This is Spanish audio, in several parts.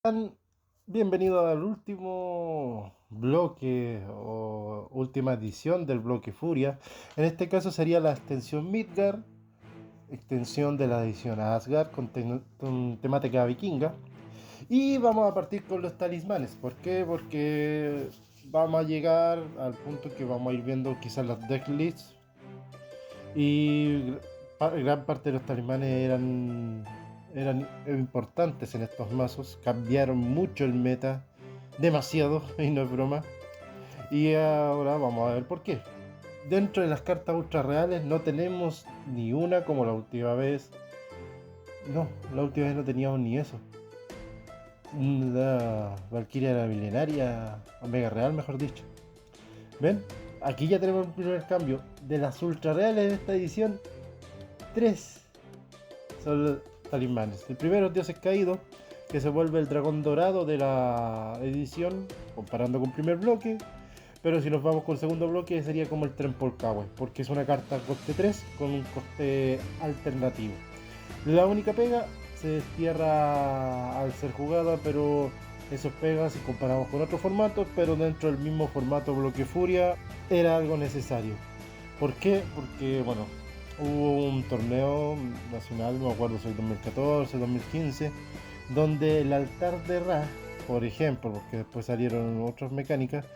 Tan- Bienvenido al último bloque o última edición del bloque Furia. En este caso sería la extensión Midgard, extensión de la edición Asgard con temática vikinga. Y vamos a partir con los talismanes. ¿Por qué? Porque vamos a llegar al punto que vamos a ir viendo quizás las decklists. Y gran parte de los talismanes eran importantes en estos mazos. Cambiaron mucho el meta, demasiado, y no es broma. Y ahora vamos a ver por qué. Dentro de las cartas ultra reales no tenemos ni una como la última vez. No, la última vez no teníamos ni eso. La Valkyria era milenaria, Omega Real, mejor dicho. ¿Ven? Aquí ya tenemos el primer cambio. De las ultra reales de esta edición, 3 son los talismanes. El primero es Dioses Caídos, que se vuelve el dragón dorado de la edición, comparando con el primer bloque. Pero si nos vamos con el segundo bloque, sería como el Tren Polkahue, porque es una carta coste 3 con un coste alternativo. La única pega se destierra al ser jugada, pero esos pegas si comparamos con otros formatos, pero dentro del mismo formato bloque Furia, era algo necesario. ¿Por qué? Porque, bueno, hubo un torneo nacional, no me acuerdo si es 2014, 2015, donde el altar de Ra, por ejemplo, porque después salieron otras mecánicas,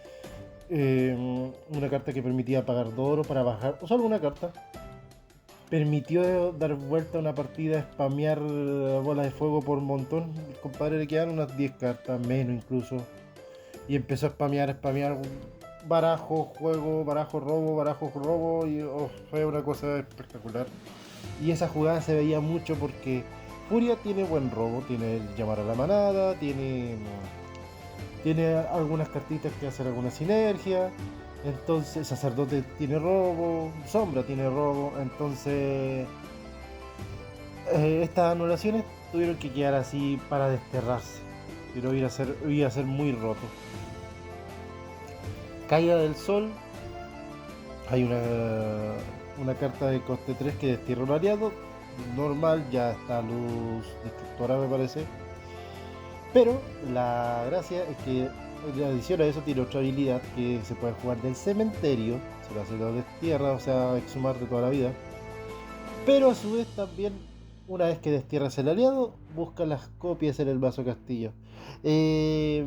una carta que permitía pagar 2 oro para bajar, o solo una carta, permitió dar vuelta a una partida, spamear bolas de fuego por un montón. El compadre le quedaron unas 10 cartas, menos incluso. Y empezó a spamear barajo, robo. Y fue una cosa espectacular. Y esa jugada se veía mucho porque Furia tiene buen robo, tiene el llamar a la manada, tiene algunas cartitas que hacen alguna sinergia. Entonces, Sacerdote tiene robo, Sombra tiene robo. Entonces, estas anulaciones tuvieron que quedar así para desterrarse. Pero iba a ser muy roto. Caída del Sol. Hay una carta de coste 3 que destierra un aliado. Normal, ya está luz destructora me parece. Pero la gracia es que la adición a eso tiene otra habilidad que se puede jugar del cementerio. Se lo hace de tierra, o sea, exhumar de toda la vida. Pero a su vez también, una vez que destierras el aliado, busca las copias en el vaso castillo. Eh,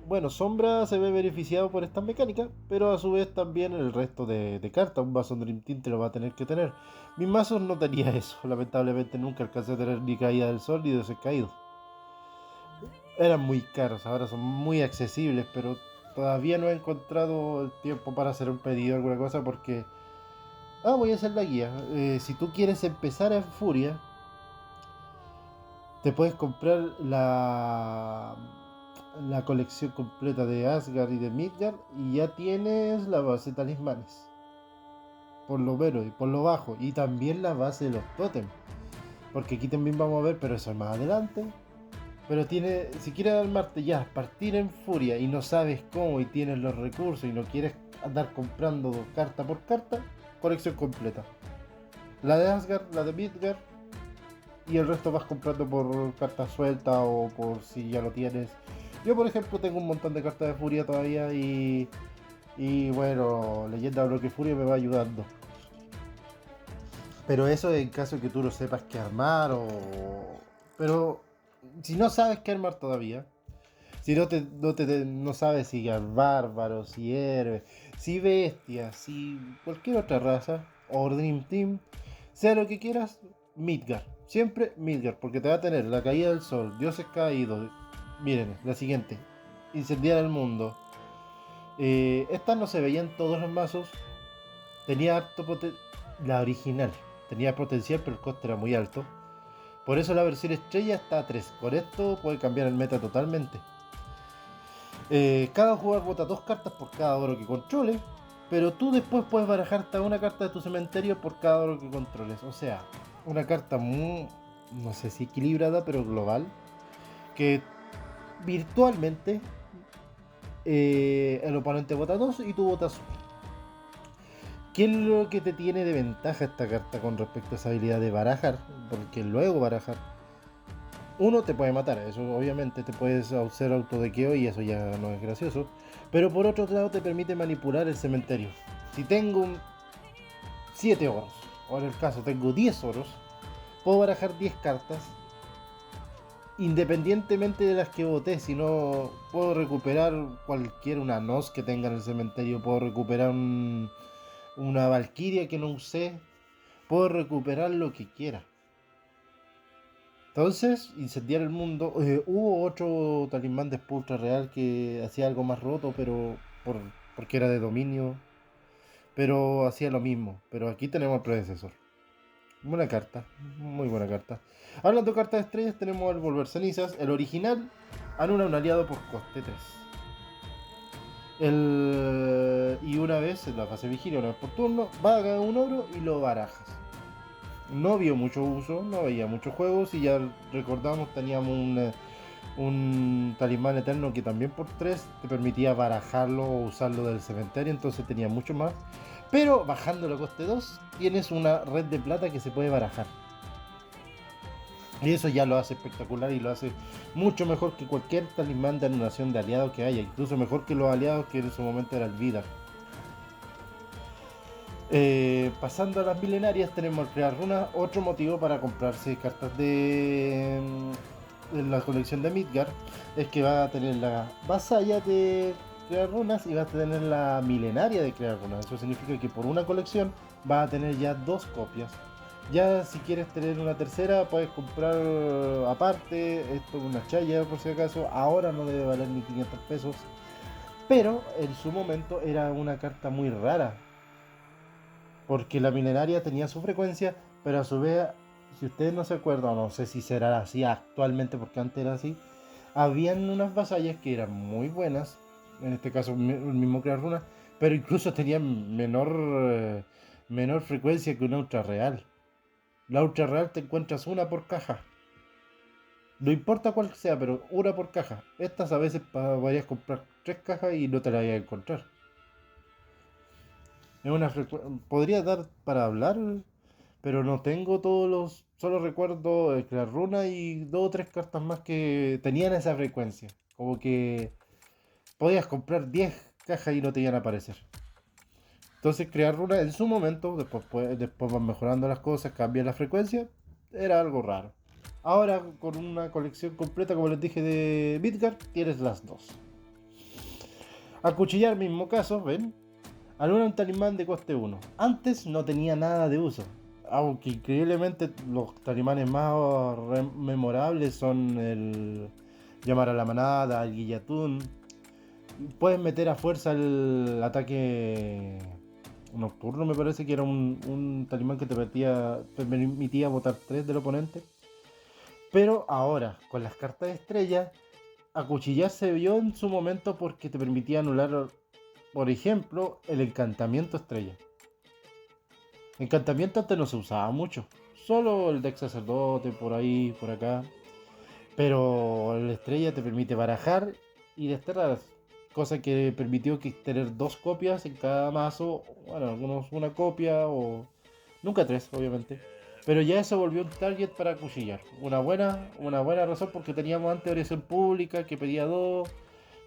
bueno, Sombra se ve beneficiado por esta mecánica, pero a su vez también el resto de cartas. Un vaso Dream Team te lo va a tener que tener. Mis mazos no tenía eso, lamentablemente nunca alcancé a tener ni caída del sol ni de caído. Eran muy caros, ahora son muy accesibles, pero todavía no he encontrado el tiempo para hacer un pedido o alguna cosa porque... Ah, voy a hacer la guía. Si tú quieres empezar en Furia, te puedes comprar la colección completa de Asgard y de Midgard y ya tienes la base de talismanes. Por lo menos y por lo bajo. Y también la base de los totems. Porque aquí también vamos a ver, pero eso es más adelante. Pero tiene, si quieres armarte ya, partir en furia y no sabes cómo y tienes los recursos y no quieres andar comprando carta por carta, colección completa. La de Asgard, la de Midgard y el resto vas comprando por carta suelta o por si ya lo tienes. Yo por ejemplo tengo un montón de cartas de furia todavía y bueno, Leyenda de Bloque Furia me va ayudando. Pero eso en caso de que tú no sepas qué armar o... Pero si no sabes qué armar todavía, si no sabes si bárbaro, si héroe, si bestia, si cualquier otra raza, o Dream Team, sea lo que quieras, Midgard. Siempre Midgard, porque te va a tener la caída del sol, dioses caídos. Miren, la siguiente. Incendiar el mundo. Estas no se veían todos los mazos. Tenía harto la original. Tenía potencial, pero el coste era muy alto. Por eso la versión estrella está a 3. Con esto puede cambiar el meta totalmente. Cada jugador vota 2 cartas por cada oro que controle, pero tú después puedes barajar hasta una carta de tu cementerio por cada oro que controles. O sea, una carta muy, no sé si equilibrada, pero global, que virtualmente el oponente vota 2 y tú votas 1. ¿Qué es lo que te tiene de ventaja esta carta con respecto a esa habilidad de barajar? Porque luego barajar. Uno, te puede matar, eso obviamente te puedes hacer autodequeo y eso ya no es gracioso. Pero por otro lado te permite manipular el cementerio. Si tengo 7 oros, o en el caso tengo 10 oros, puedo barajar 10 cartas independientemente de las que voté. Si no, puedo recuperar una NOS que tenga en el cementerio, puedo recuperar una Valkyria que no usé, puedo recuperar lo que quiera. Entonces, incendiar el mundo. Hubo otro talismán de Ultra Real que hacía algo más roto, pero porque era de dominio, pero hacía lo mismo. Pero aquí tenemos el predecesor. Buena carta, muy buena carta. Hablando de cartas de estrellas, tenemos el Volver Cenizas. El original anula un aliado por coste 3. Y una vez en la fase vigilia, una vez por turno, vaga un oro y lo barajas. No vio mucho uso, no veía muchos juegos y ya recordamos, teníamos un talismán eterno que también por 3 te permitía barajarlo o usarlo del cementerio, entonces tenía mucho más. Pero bajándolo a coste 2 tienes una red de plata que se puede barajar. Y eso ya lo hace espectacular y lo hace mucho mejor que cualquier talismán de anulación de aliados que haya, incluso mejor que los aliados que en su momento era el Vidar. Pasando a las milenarias, tenemos el crear runas, otro motivo para comprarse cartas de la colección de Midgard es que va a tener la vasalla de crear runas y va a tener la milenaria de crear runas. Eso significa que por una colección va a tener ya 2 copias. Ya si quieres tener una tercera, puedes comprar aparte, esto es una chaya por si acaso, ahora no debe valer ni 500 pesos, pero en su momento era una carta muy rara porque la milenaria tenía su frecuencia, pero a su vez, si ustedes no se acuerdan, no sé si será así actualmente, porque antes era así, habían unas vasallas que eran muy buenas, en este caso el mismo crear runas, pero incluso tenían menor frecuencia que una ultra real. La ultra real te encuentras una por caja. No importa cuál sea, pero una por caja. Estas a veces podrías comprar 3 cajas y no te las vayas a encontrar. Podría dar para hablar, pero no tengo todos los. Solo recuerdo crear runa y 2 o 3 cartas más que tenían esa frecuencia. Como que podías comprar 10 cajas y no te iban a aparecer. Entonces crear runa en su momento, después van mejorando las cosas, cambian la frecuencia, era algo raro. Ahora con una colección completa, como les dije, de Midgard, tienes las 2. Acuchillar, mismo caso, ¿ven? Alguna un talismán de coste 1. Antes no tenía nada de uso. Aunque increíblemente los talismanes más memorables son el llamar a la manada, el guillatún. Puedes meter a fuerza el ataque nocturno, me parece que era un talismán que te permitía botar 3 del oponente. Pero ahora, con las cartas de estrella, acuchillar se vio en su momento porque te permitía anular, por ejemplo, el encantamiento estrella. Encantamiento antes no se usaba mucho, solo el deck sacerdote por ahí, por acá. Pero la estrella te permite barajar y desterrar, cosa que permitió que tener 2 copias en cada mazo, bueno, algunos una copia o nunca 3, obviamente. Pero ya eso volvió un target para acuchillar. Una buena razón porque teníamos antes oración pública que pedía 2.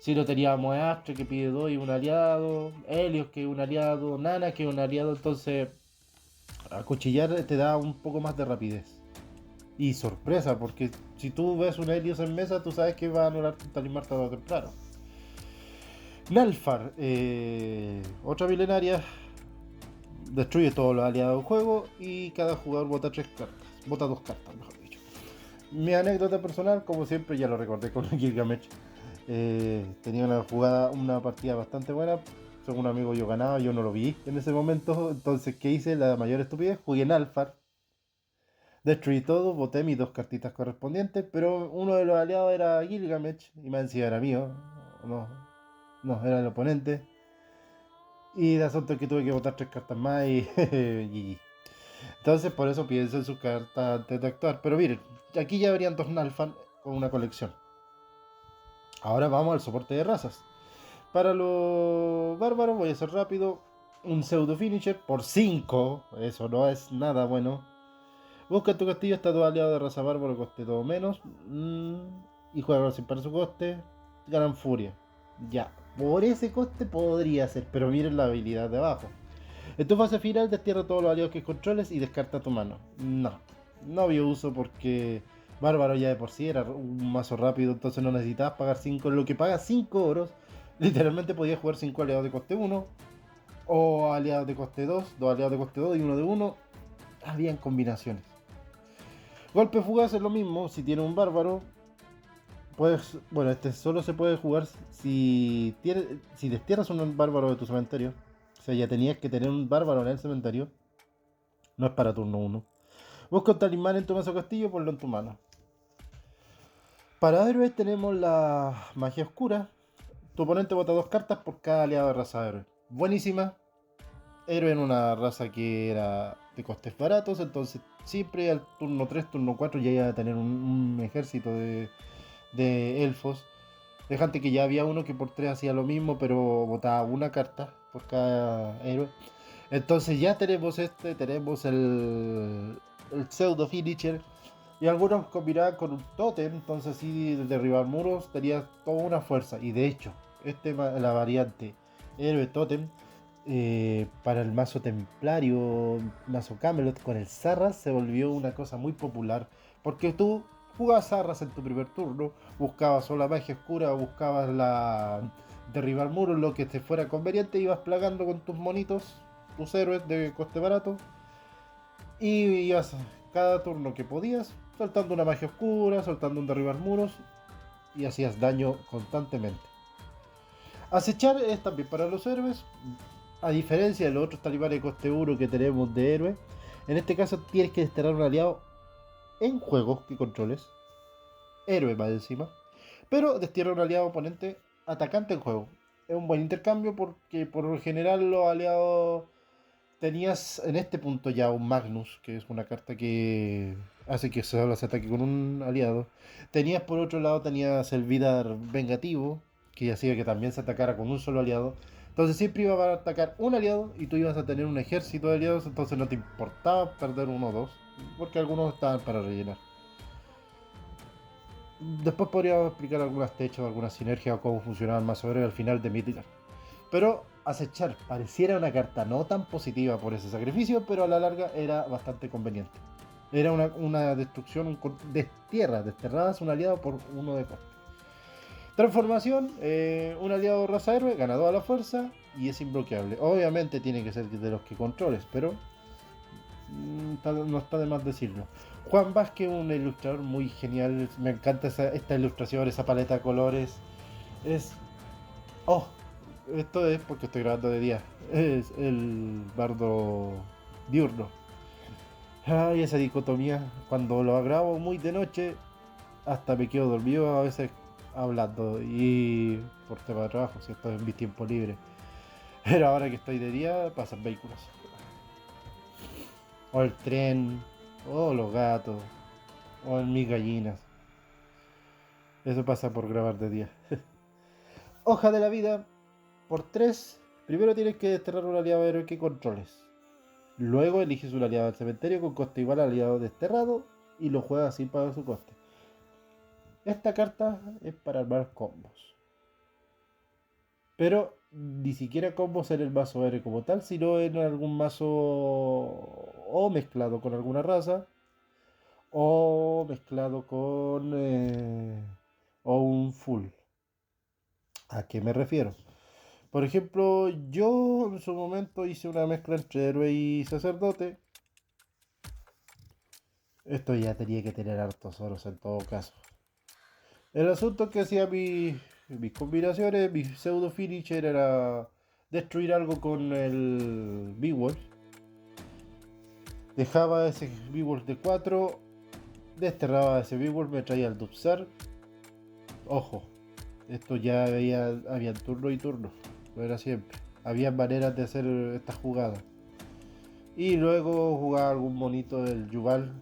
Si no teníamos Astre que pide 2 y un aliado, Helios que es un aliado, Nana que es un aliado, entonces acuchillar te da un poco más de rapidez. Y sorpresa, porque si tú ves un Helios en mesa, tú sabes que va a anular tu talismán tarde o temprano. Nalfar, otra milenaria, destruye todos los aliados del juego y cada jugador vota 3 cartas. Vota 2 cartas, mejor dicho. Mi anécdota personal, como siempre, ya lo recordé con Gilgamesh. Tenía una partida bastante buena. Según un amigo yo ganaba, yo no lo vi en ese momento. Entonces, ¿qué hice? La mayor estupidez, jugué en Alfar. Destruí todo, boté mis 2 cartitas correspondientes, pero uno de los aliados era Gilgamesh y me decía era mío. No, no, era el oponente. Y de asunto es que tuve que botar 3 cartas más y GG. Entonces por eso pienso en sus cartas antes de actuar. Pero miren, aquí ya habrían 2 Nalfan con una colección. Ahora vamos al soporte de razas. Para los bárbaros voy a ser rápido. Un pseudo finisher por 5. Eso no es nada bueno. Busca en tu castillo hasta tu aliado de raza bárbaro, coste todo menos. Y juega sin para su coste. Ganan furia. Ya, por ese coste podría ser, pero miren la habilidad de abajo. En tu fase final destierra todos los aliados que controles y descarta tu mano. No había uso porque Bárbaro ya de por sí era un mazo rápido, entonces no necesitabas pagar 5. Lo que pagas 5 oros, literalmente podías jugar 5 aliados de coste 1 o aliados de coste 2, 2 aliados de coste 2 y uno de 1. Habían combinaciones. Golpe fugaz es lo mismo, si tiene un bárbaro, puedes, bueno, este solo se puede jugar si destierras un bárbaro de tu cementerio. O sea, ya tenías que tener un bárbaro en el cementerio. No es para turno 1. Busca un talismán en tu mazo castillo, ponlo en tu mano. Para héroes tenemos la magia oscura. Tu oponente bota 2 cartas por cada aliado de raza de héroe. Buenísima. Héroe en una raza que era de costes baratos, entonces siempre al turno 3, turno 4 ya iba a tener un ejército de elfos. Dejante que ya había uno que por 3 hacía lo mismo, pero botaba una carta por cada héroe. Entonces ya tenemos el pseudo finisher. Y algunos combinaban con un totem, entonces así de derribar muros tenía toda una fuerza. Y de hecho, la variante héroe totem para el mazo templario, mazo Camelot con el Zarras se volvió una cosa muy popular. Porque tú jugabas Zarras en tu primer turno, buscabas o la magia oscura, buscabas la derribar muros, lo que te fuera conveniente, ibas plagando con tus monitos, tus héroes de coste barato. Y ibas cada turno que podías, soltando una magia oscura, soltando un derribar muros, y hacías daño constantemente. Acechar es también para los héroes, a diferencia de los otros talibanes de coste 1 que tenemos de héroe. En este caso tienes que desterrar un aliado en juegos que controles, héroe más encima, pero destierra un aliado oponente atacante en juego. Es un buen intercambio porque por lo general los aliados tenías en este punto ya un Magnus, que es una carta que hace que solo se ataque con un aliado. Tenías por otro lado, tenías el Vidar Vengativo, que hacía que también se atacara con un solo aliado. Entonces siempre iba a atacar un aliado y tú ibas a tener un ejército de aliados, entonces no te importaba perder uno o dos, porque algunos estaban para rellenar. Después podríamos explicar algunas techos, algunas sinergias o cómo funcionaba el mazo al final de Midgard. Pero acechar pareciera una carta no tan positiva por ese sacrificio, pero a la larga era bastante conveniente. Era una destrucción de tierra, desterradas un aliado por uno de coste. Transformación, un aliado raza héroe, ganado a la fuerza y es imbloqueable. Obviamente tiene que ser de los que controles, pero no está de más decirlo. Juan Vázquez, un ilustrador muy genial, me encanta esta ilustración, esa paleta de colores. Es... ¡Oh! Esto es porque estoy grabando de día. Es el bardo diurno. Ay, esa dicotomía. Cuando lo grabo muy de noche, hasta me quedo dormido a veces hablando. Y por tema de trabajo, si estoy en mi tiempo libre. Pero ahora que estoy de día, pasan vehículos. O el tren, o los gatos, o mis gallinas. Eso pasa por grabar de día. Hoja de la vida. Por 3, primero tienes que desterrar un aliado héroe que controles. Luego eliges un aliado del cementerio con coste igual al aliado desterrado y lo juegas sin pagar su coste. Esta carta es para armar combos. Pero ni siquiera combos en el mazo héroe como tal, sino en algún mazo o mezclado con alguna raza o mezclado con o un full. ¿A qué me refiero? Por ejemplo, yo en su momento hice una mezcla entre héroe y sacerdote. Esto ya tenía que tener hartos oros en todo caso. El asunto que hacía mis combinaciones, mi pseudo finisher era destruir algo con el Beowulf. Dejaba ese Beowulf de 4, desterraba ese Beowulf, me traía el Dubsar. Ojo, esto ya había turno y turno, no era siempre. Había maneras de hacer esta jugada. Y luego jugaba algún monito del Yuval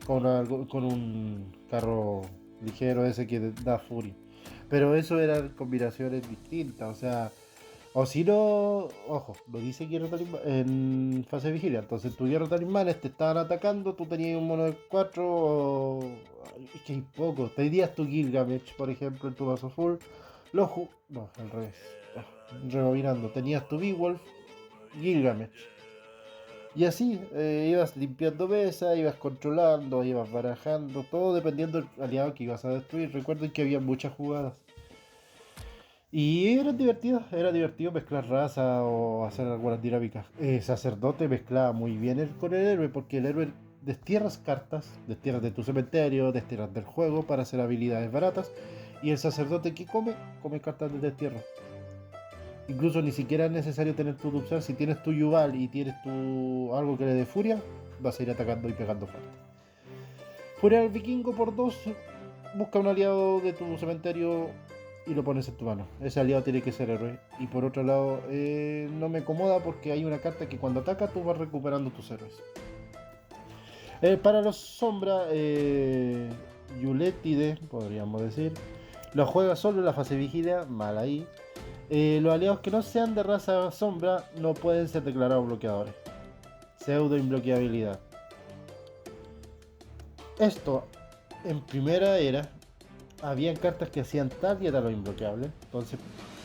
con un carro ligero ese que da furia. Pero eso eran combinaciones distintas, o sea, O si no, ojo, no dice guerra talismán en fase de vigilia. Entonces tus guerra talismanes te estaban atacando, tú tenías un mono de 4 es que hay poco. Tenías tu Gilgamesh, por ejemplo, en tu vaso full. No, al revés. Rebobinando. Tenías tu Beowulf, Gilgamesh. Y así, ibas limpiando mesa, ibas controlando, ibas barajando, todo dependiendo del aliado que ibas a destruir. Recuerden que había muchas jugadas. Y era divertido mezclar raza o hacer algunas dinámicas. Sacerdote mezclaba muy bien con el héroe, porque el héroe destierras cartas, destierras de tu cementerio, destierras del juego para hacer habilidades baratas. Y el sacerdote que come cartas de destierro. Incluso ni siquiera es necesario tener tu Dupsar. Si tienes tu Yuval y tienes tu algo que le dé furia, vas a ir atacando y pegando fuerte. Furia del vikingo por 2. Busca un aliado de tu cementerio y lo pones en tu mano. Ese aliado tiene que ser héroe. Y por otro lado, no me acomoda porque hay una carta que cuando ataca tú vas recuperando tus héroes. Para los sombra, Yuletide, podríamos decir, lo juega solo en la fase vigilia, mal ahí. Los aliados que no sean de raza sombra no pueden ser declarados bloqueadores. Pseudo imbloqueabilidad. Esto en primera era habían cartas que hacían target a los imbloqueables. Entonces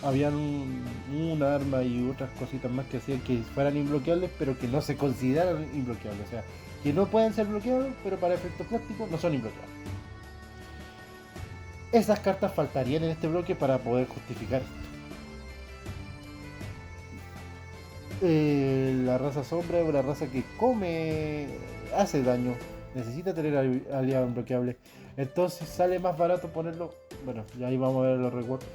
habían un arma y otras cositas más que hacían que fueran imbloqueables, pero que no se consideraran imbloqueables. O sea, que no pueden ser bloqueados, pero para efectos prácticos no son imbloqueables. Esas cartas faltarían en este bloque para poder justificar esto. La raza sombra es una raza que hace daño, necesita tener aliado imbloqueable. Entonces sale más barato ponerlo, bueno, ya ahí vamos a ver los rewards,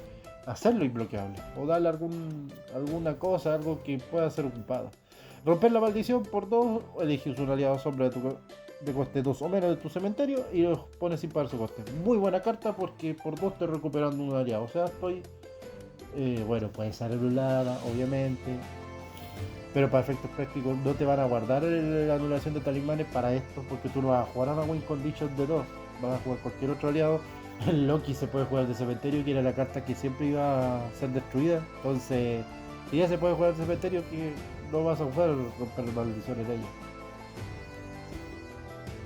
hacerlo imbloqueable o darle alguna cosa, algo que pueda ser ocupado. Romper la maldición por 2, eliges un aliado sombra de coste 2 o menos de tu cementerio y los pones sin pagar su coste. Muy buena carta porque por 2 estoy recuperando un aliado, o sea, estoy... bueno, puede ser anulada, obviamente. Pero para efectos prácticos no te van a guardar la anulación de talismanes para esto, porque tú no vas a jugar a una win condition de 2, vas a jugar cualquier otro aliado. El Loki se puede jugar de cementerio, que era la carta que siempre iba a ser destruida. Entonces, si ya se puede jugar de cementerio, que no vas a jugar romper maldiciones de ella.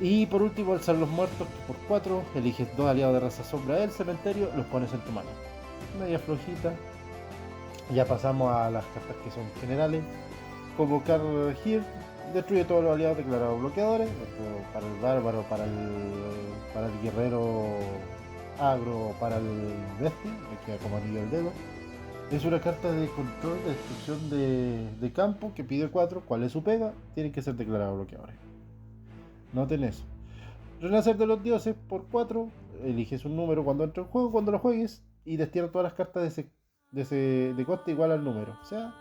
Y por último, alzar los muertos, que por 4 eliges 2 aliados de raza sombra del cementerio, los pones en tu mano. Media flojita. Ya pasamos a las cartas que son generales. Convocar Here, destruye todos los aliados declarados bloqueadores, para el bárbaro, para el guerrero agro, para el bestia, que queda como anillo al dedo. Es una carta de control de destrucción de campo que pide 4. ¿Cuál es su pega? Tienen que ser declarados bloqueadores. Noten eso. Renacer de los dioses por 4. Eliges un número cuando entra el juego, cuando lo juegues, y destierra todas las cartas de coste igual al número. O sea,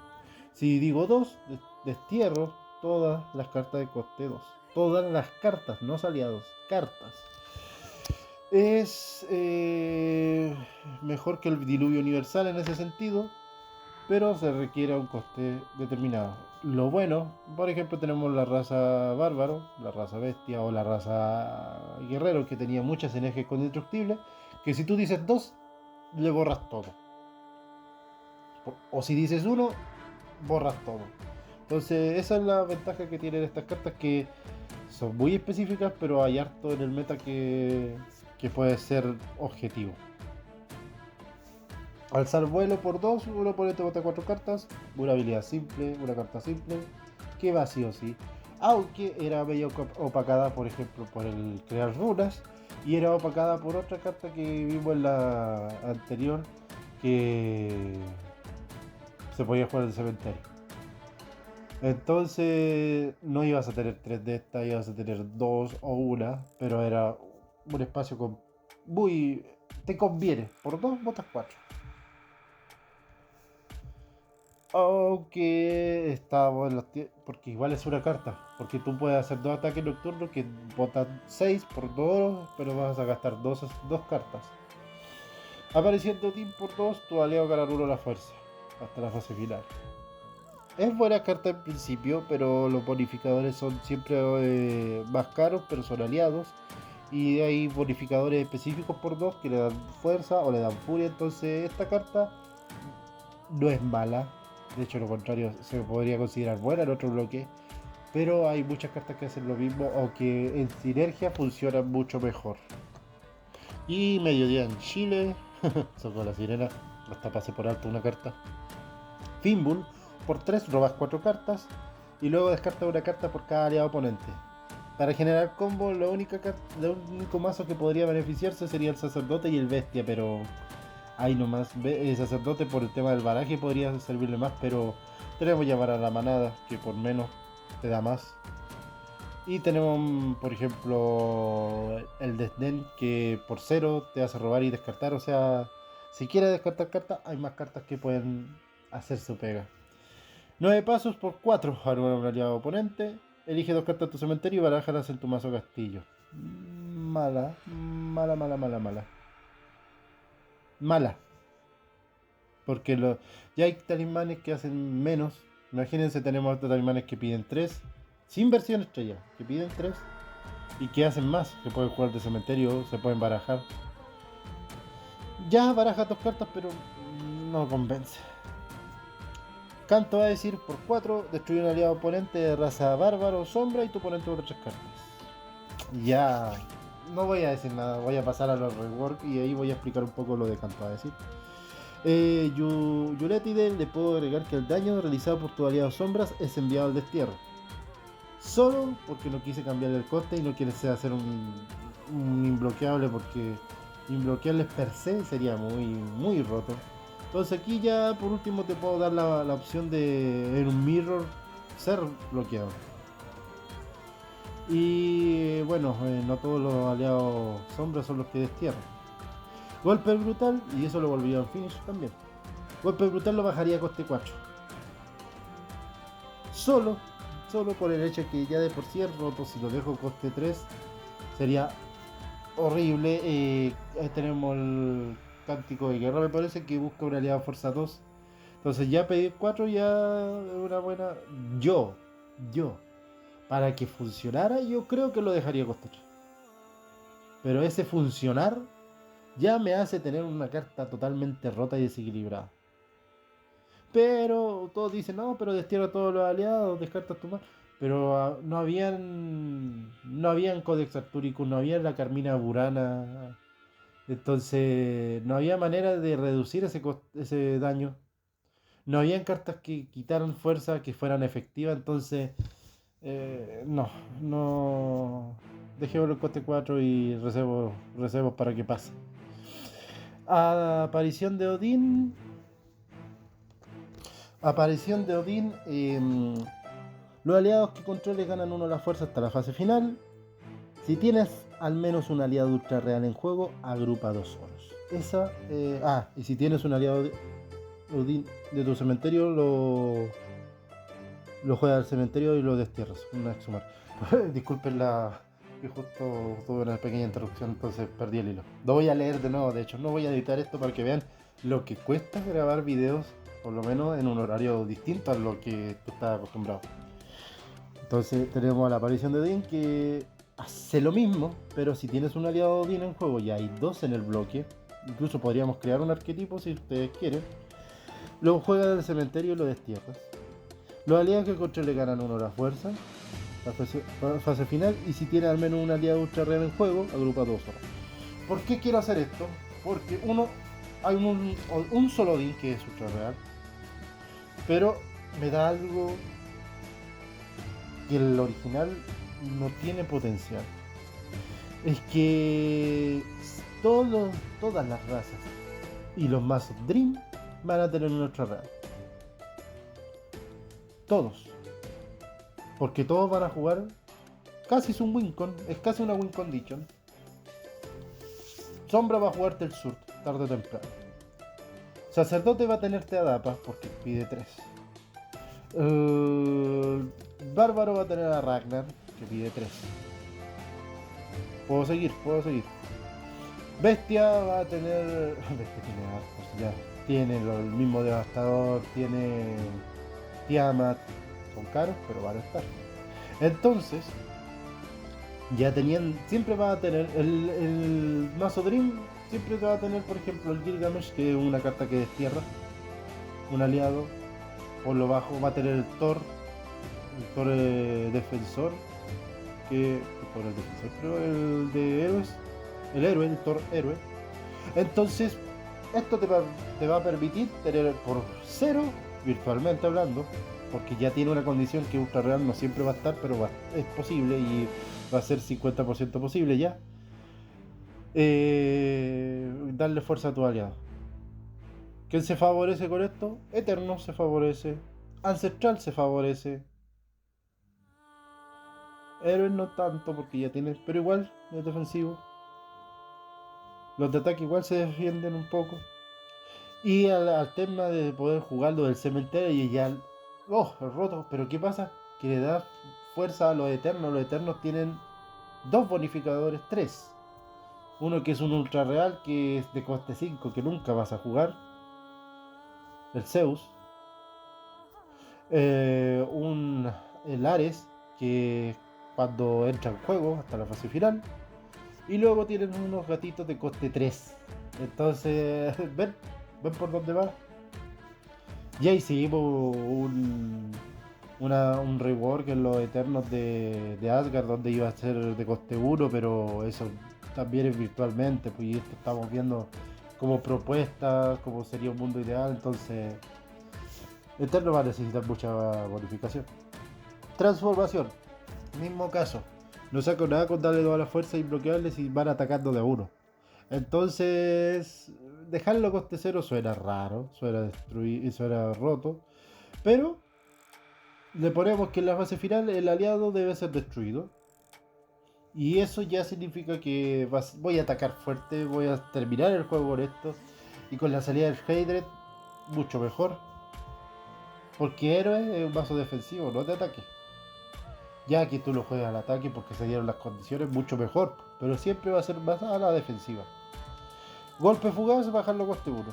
si digo 2, destierro todas las cartas de coste 2. Todas las cartas, no aliados, cartas. Es mejor que el diluvio universal en ese sentido, pero se requiere un coste determinado. Lo bueno, por ejemplo, tenemos la raza bárbaro, la raza bestia o la raza guerrero, que tenía muchas sinergias con indestructible, que si tú dices 2, le borras todo. O si dices 1, borras todo. Entonces esa es la ventaja que tienen estas cartas, que son muy específicas, pero hay harto en el meta que puede ser objetivo. Alzar vuelo por 2, un oponente bota 4 cartas, una habilidad simple, una carta simple, que va sí o sí. Aunque era medio opacada, por ejemplo, por el crear runas, y era opacada por otra carta que vimos en la anterior, que se podía jugar en el cementerio. Entonces no ibas a tener 3 de estas, ibas a tener 2 o una, pero era un espacio muy... te conviene, por 2 botas 4. Aunque estábamos en porque igual es una carta, porque tú puedes hacer 2 ataques nocturnos que botan 6 por 2, pero vas a gastar 2 cartas. Apareciendo Team por 2, tu aliado gana 1 la fuerza, hasta la fase final. Es buena carta en principio, pero los bonificadores son siempre más caros, pero son aliados. Y hay bonificadores específicos por 2 que le dan fuerza o le dan furia. Entonces esta carta no es mala, De hecho, lo contrario se podría considerar buena en otro bloque. Pero hay muchas cartas que hacen lo mismo o que en sinergia funcionan mucho mejor. Y mediodía en Chile. Soco la sirena. Hasta pasé por alto una carta. Fimbul. Por 3 robas 4 cartas. Y luego descartas una carta por cada aliado oponente. Para generar combo, lo único mazo que podría beneficiarse sería el sacerdote y el bestia, pero ahí nomás. El sacerdote por el tema del baraje podría servirle más, pero tenemos ya para la manada, que por menos te da más. Y tenemos, por ejemplo, el desdén, que por 0 te hace robar y descartar. O sea, si quieres descartar cartas, hay más cartas que pueden hacer su pega. 9 pasos por 4. Arma un aliado oponente. Elige 2 cartas de tu cementerio y barájalas en tu mazo castillo. Mala, mala, mala, mala, mala. Mala. Porque ya hay talismanes que hacen menos. Imagínense, tenemos otros talismanes que piden 3. Sin versión estrella. Que piden 3. Y que hacen más. Se pueden jugar de cementerio. Se pueden barajar. Ya baraja 2 cartas, pero no convence. Canto va a decir por 4, destruye un aliado oponente de raza bárbaro o sombra y tu oponente por 3 cartas. Ya, no voy a decir nada, voy a pasar a los rework y ahí voy a explicar un poco lo de Canto va a decir. Yuletide le puedo agregar que el daño realizado por tu aliado sombras es enviado al destierro. Solo porque no quise cambiar el coste y no quise hacer un imbloqueable, porque imbloqueables per se sería muy roto. Entonces aquí ya por último te puedo dar la opción de en un mirror ser bloqueado. Y bueno, no todos los aliados sombras son los que destierran. Golpe brutal, y eso lo volvería al finish también. Golpe brutal lo bajaría a coste 4. Solo por el hecho que ya de por sí es roto, si lo dejo coste 3 sería horrible. Ahí tenemos el Cántico de Guerra, me parece que busca un aliado fuerza 2. Entonces ya pedir 4 ya es una buena. Yo, para que funcionara, yo creo que lo dejaría coste 3. Pero ese funcionar ya me hace tener una carta totalmente rota y desequilibrada. Pero todos dicen, no, pero destierra a todos los aliados, descartas tu mano. Pero no habían Codex Arturicus, no había la Carmina Burana. Entonces no había manera de reducir ese daño. No habían cartas que quitaran fuerza, que fueran efectivas. Entonces, no. Dejémoslo en coste 4 y reservo para que pase. Aparición de Odín. Los aliados que controles ganan 1 la fuerza hasta la fase final. Si tienes al menos un aliado ultra real en juego, agrupa 2 solos. Y si tienes un aliado de tu cementerio, lo juegas al cementerio y lo destierras. Una exhumar. Disculpen que justo tuve una pequeña interrupción, entonces perdí el hilo. Lo voy a leer de nuevo, de hecho, no voy a editar esto para que vean lo que cuesta grabar videos, por lo menos en un horario distinto a lo que tú estás acostumbrado. Entonces tenemos la aparición de Odín, que hace lo mismo, pero si tienes un aliado Odín en juego y hay 2 en el bloque, incluso podríamos crear un arquetipo si ustedes quieren. Lo juegas del cementerio y lo destierras. Los aliados que controle ganan 1 la fuerza, la fase final, y si tiene al menos un aliado ultra real en juego, agrupa 2 solos. ¿Por qué quiero hacer esto? Porque hay un solo Odín que es ultra real, pero me da algo que el original no tiene potencial. Es que todas las razas y los mazos Dream van a tener un ultra real. Todos. Porque todos van a jugar. Casi es un win-con. Es casi una win condition. Sombra va a jugarte el sur, tarde o temprano. Sacerdote va a tenerte a Dapa porque pide 3. Bárbaro va a tener a Ragnar que pide 3. Puedo seguir. Bestia va a tener. Bestia tiene arcos, ya. Tiene el mismo devastador, tiene Tiamat. Son caros, pero van a estar. Entonces, ya tenían. Siempre va a tener el mazo Dream. Siempre va a tener, por ejemplo, el Gilgamesh, que es una carta que destierra un aliado por lo bajo va a tener el Thor defensor, que por el defensor, pero el de héroes, el héroe, el Thor héroe. Entonces, esto te va a permitir tener por cero, virtualmente hablando, porque ya tiene una condición que Ultra Real no siempre va a estar, pero es posible y va a ser 50% posible ya. Darle fuerza a tu aliado. ¿Quién se favorece con esto? Eterno se favorece. Ancestral se favorece. Héroes no tanto porque ya tienes, pero igual es defensivo. Los de ataque igual se defienden un poco. Y al tema de poder jugarlo del cementerio y ya... ¡Oh! El roto. Pero ¿qué pasa? Que le da fuerza a los eternos. Los eternos tienen dos bonificadores, tres. Uno que es un ultra real que es de coste 5 que nunca vas a jugar. El Zeus. El Ares que cuando entra en juego hasta la fase final. Y luego tienen unos gatitos de coste 3. Entonces, ven por dónde va. Y ahí seguimos un rework en los Eternos de Asgard, donde iba a ser de coste 1, pero eso también es virtualmente, pues y esto estamos viendo como propuestas, como sería un mundo ideal, entonces Eterno va a necesitar mucha bonificación. Transformación, mismo caso. No saco nada con darle toda la fuerza imbloqueables y van atacando de a uno. Entonces, dejarlo coste cero suena raro, suena destruido y suena roto. Pero le ponemos que en la fase final el aliado debe ser destruido. Y eso ya significa que voy a atacar fuerte, voy a terminar el juego con esto. Y con la salida del Heydred, mucho mejor. Porque héroe es un vaso defensivo, no de ataque. Ya que tú lo juegas al ataque porque se dieron las condiciones, mucho mejor. Pero siempre va a ser más a la defensiva. Golpe fugaz, bajarlo coste 1.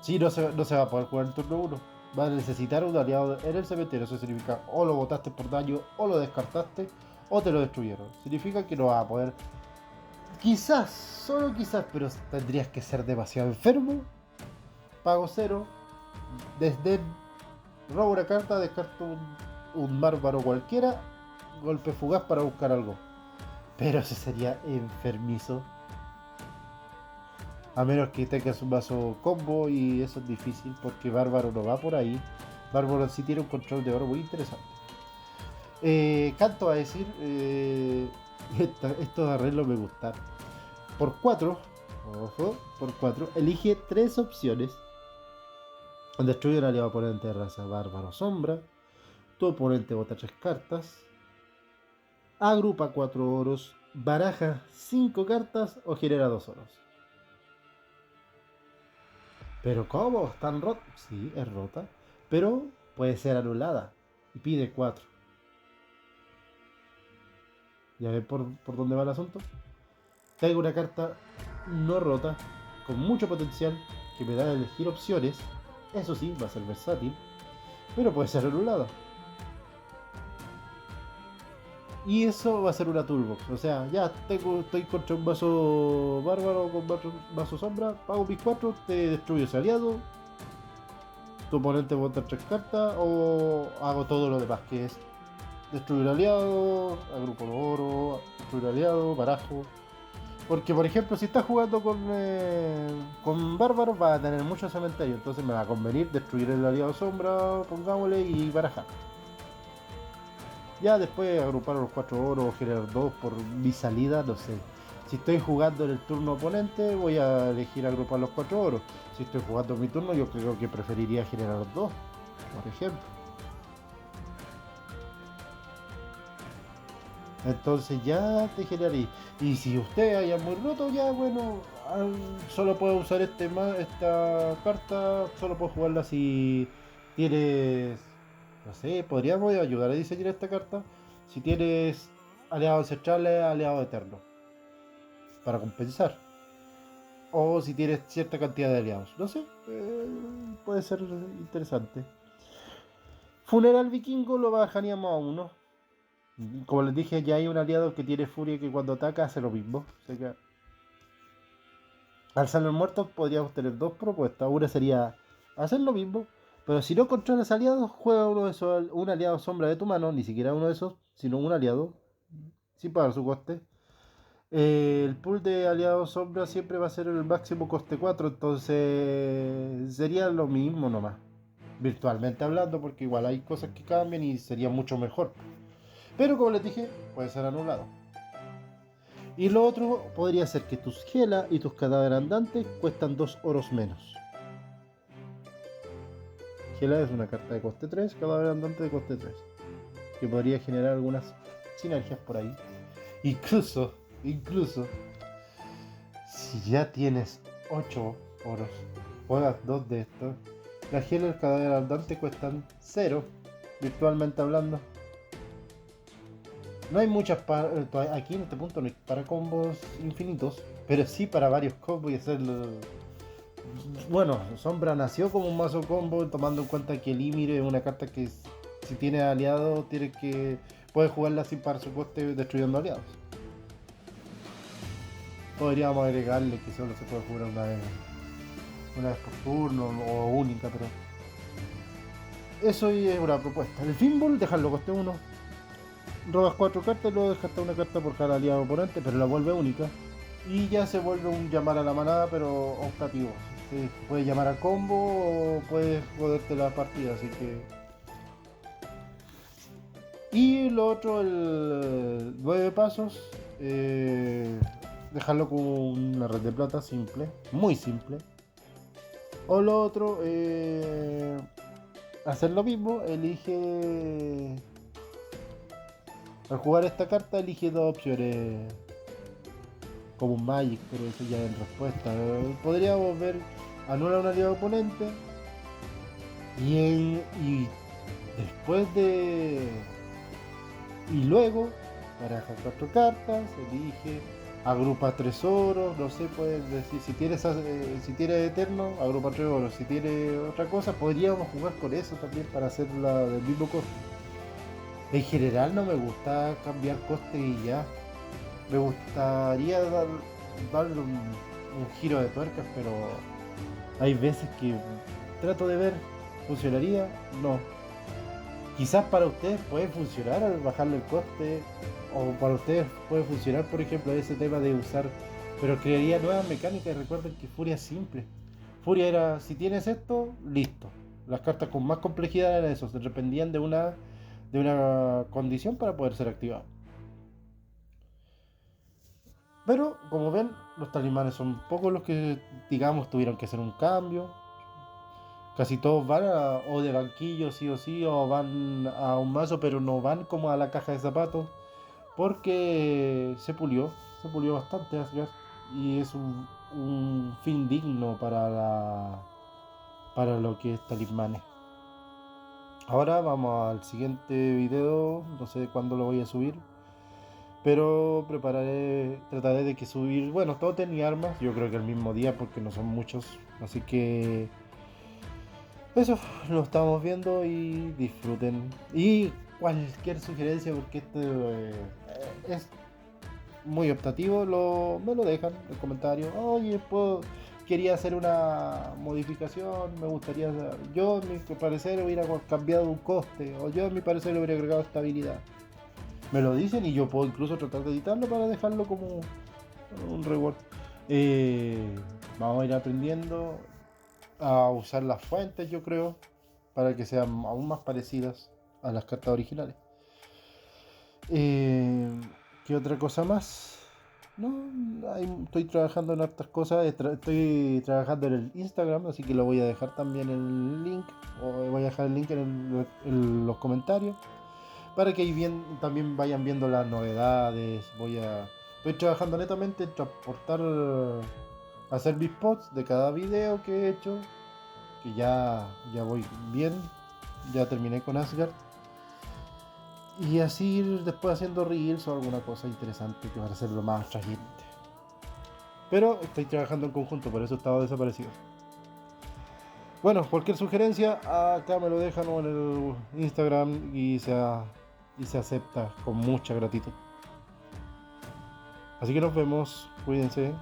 Si no se va a poder jugar el turno 1. Va a necesitar un aliado en el cementerio. Eso significa o lo botaste por daño, o lo descartaste, o te lo destruyeron. Significa que no va a poder. Quizás, solo quizás, pero tendrías que ser demasiado enfermo. Pago 0. Desde robo una carta, descarto un bárbaro cualquiera. Golpe fugaz para buscar algo. Pero eso sería enfermizo. A menos que tengas un vaso combo y eso es difícil porque Bárbaro no va por ahí. Bárbaro sí tiene un control de oro muy interesante. Canto a decir, estos arreglos me gustan. Por 4, ojo, por 4, elige 3 opciones. Destruye un aliado oponente de raza Bárbaro Sombra. Tu oponente bota 3 cartas. Agrupa 4 oros. Baraja 5 cartas o genera 2 oros. Pero ¿cómo? ¿Están rotas? Sí, es rota. Pero puede ser anulada. Y pide 4. ¿Ya ven por dónde va el asunto? Traigo una carta no rota, con mucho potencial, que me da a elegir opciones. Eso sí, va a ser versátil. Pero puede ser anulada. Y eso va a ser una toolbox. O sea, ya estoy contra un vaso bárbaro con vaso sombra. Pago mis 4, te destruyo ese aliado. Tu oponente bota 3 cartas. O hago todo lo demás, que es destruir aliado, agrupo los oro, destruir aliado, barajo. Porque, por ejemplo, si estás jugando con bárbaros, va a tener mucho cementerio. Entonces me va a convenir destruir el aliado sombra, pongámosle, y barajar. Ya después agrupar los 4 oros, generar 2 por mi salida, no sé. Si estoy jugando en el turno oponente, voy a elegir agrupar los 4 oros. Si estoy jugando en mi turno, yo creo que preferiría generar 2, por ejemplo. Entonces ya te generaría. Y si usted haya muy roto, ya bueno, solo puede usar esta carta, solo puedes jugarla si tienes, no sé, podríamos ayudar a diseñar esta carta si tienes aliados ancestrales, aliados eternos, para compensar. O si tienes cierta cantidad de aliados. No sé, puede ser interesante. Funeral Vikingo lo bajaríamos a 1. Como les dije, ya hay un aliado que tiene furia que cuando ataca hace lo mismo. O sea que al salir muertos podríamos tener dos propuestas. Una sería hacer lo mismo, Pero si no controlas aliados, juega uno de esos, un aliado sombra de tu mano, ni siquiera uno de esos, sino un aliado, sin pagar su coste. El pool de aliados sombra siempre va a ser el máximo coste 4, entonces sería lo mismo nomás. Virtualmente hablando, porque igual hay cosas que cambian y sería mucho mejor. Pero como les dije, puede ser anulado. Y lo otro podría ser que tus Gela y tus cadáveres andantes cuestan 2 oros menos. Gela es una carta de coste 3, cadáver andante de coste 3. Que podría generar algunas sinergias por ahí. Incluso, si ya tienes 8 oros, juegas 2 de estos. Las Gela y el cadáver andante cuestan 0, virtualmente hablando. No hay muchas aquí en este punto no hay para combos infinitos, pero sí para varios combos y hacerlo. Bueno, Sombra nació como un mazo combo, tomando en cuenta que el Ymir es una carta que si tiene aliados puede jugarla sin pagar su coste destruyendo aliados. Podríamos agregarle que solo se puede jugar una vez por turno o única, pero eso es una propuesta. El Finball, dejarlo coste 1. Robas 4 cartas y luego dejas una carta por cada aliado oponente, pero la vuelve única. Y ya se vuelve un llamar a la manada, pero optativo. Sí, puedes llamar a combo o puedes joderte la partida, así que. Y lo otro, el 9 pasos, dejarlo con una red de plata simple, muy simple. O lo otro, hacer lo mismo, elige. Al jugar esta carta, elige dos opciones como un Magic, pero eso ya en respuesta. Podríamos ver anula un aliado oponente y después de. Y luego, baraja 4 cartas, elige, agrupa 3 oros, no sé, puedes decir, si tienes Eterno, agrupa 3 oros, si tiene otra cosa, podríamos jugar con eso también para hacerla del mismo coste. En general no me gusta cambiar coste y ya. Me gustaría darle un giro de tuercas, pero hay veces que trato de ver, ¿funcionaría? No. Quizás para ustedes puede funcionar al bajarle el coste, o para ustedes puede funcionar, por ejemplo, ese tema de usar, pero crearía nuevas mecánicas. Y recuerden que Furia es simple. Furia era, si tienes esto, listo. Las cartas con más complejidad eran eso, dependían de una condición para poder ser activado. Pero, como ven, los talismanes son pocos los que, digamos, tuvieron que hacer un cambio. Casi todos van o de banquillo sí o sí, o van a un mazo, pero no van como a la caja de zapatos. Porque se pulió bastante Asgard. Y es un fin digno para lo que es talismanes. Ahora vamos al siguiente video, no sé cuándo lo voy a subir. Pero trataré de que subir, bueno, Totem y armas, yo creo que el mismo día porque no son muchos. Así que eso, lo estamos viendo y disfruten. Y cualquier sugerencia, porque esto es muy optativo, me lo dejan en comentarios. Oye, quería hacer una modificación, me gustaría, yo en mi parecer hubiera cambiado un coste, o yo en mi parecer le hubiera agregado estabilidad. Me lo dicen y yo puedo incluso tratar de editarlo para dejarlo como un reward. Vamos a ir aprendiendo a usar las fuentes, yo creo, para que sean aún más parecidas a las cartas originales. ¿Qué otra cosa más? No, estoy trabajando en hartas cosas. Estoy trabajando en el Instagram, así que lo voy a dejar también el link. O voy a dejar el link en los comentarios para que ahí también vayan viendo las novedades. Estoy trabajando netamente en transportar, hacer mis posts de cada video que he hecho, que ya voy bien, ya terminé con Asgard. Y así ir después haciendo reels o alguna cosa interesante que va a hacerlo más atrayente. Pero estoy trabajando en conjunto, por eso estaba desaparecido. Bueno, cualquier sugerencia, acá me lo dejan o en el Instagram y se acepta con mucha gratitud. Así que nos vemos, cuídense.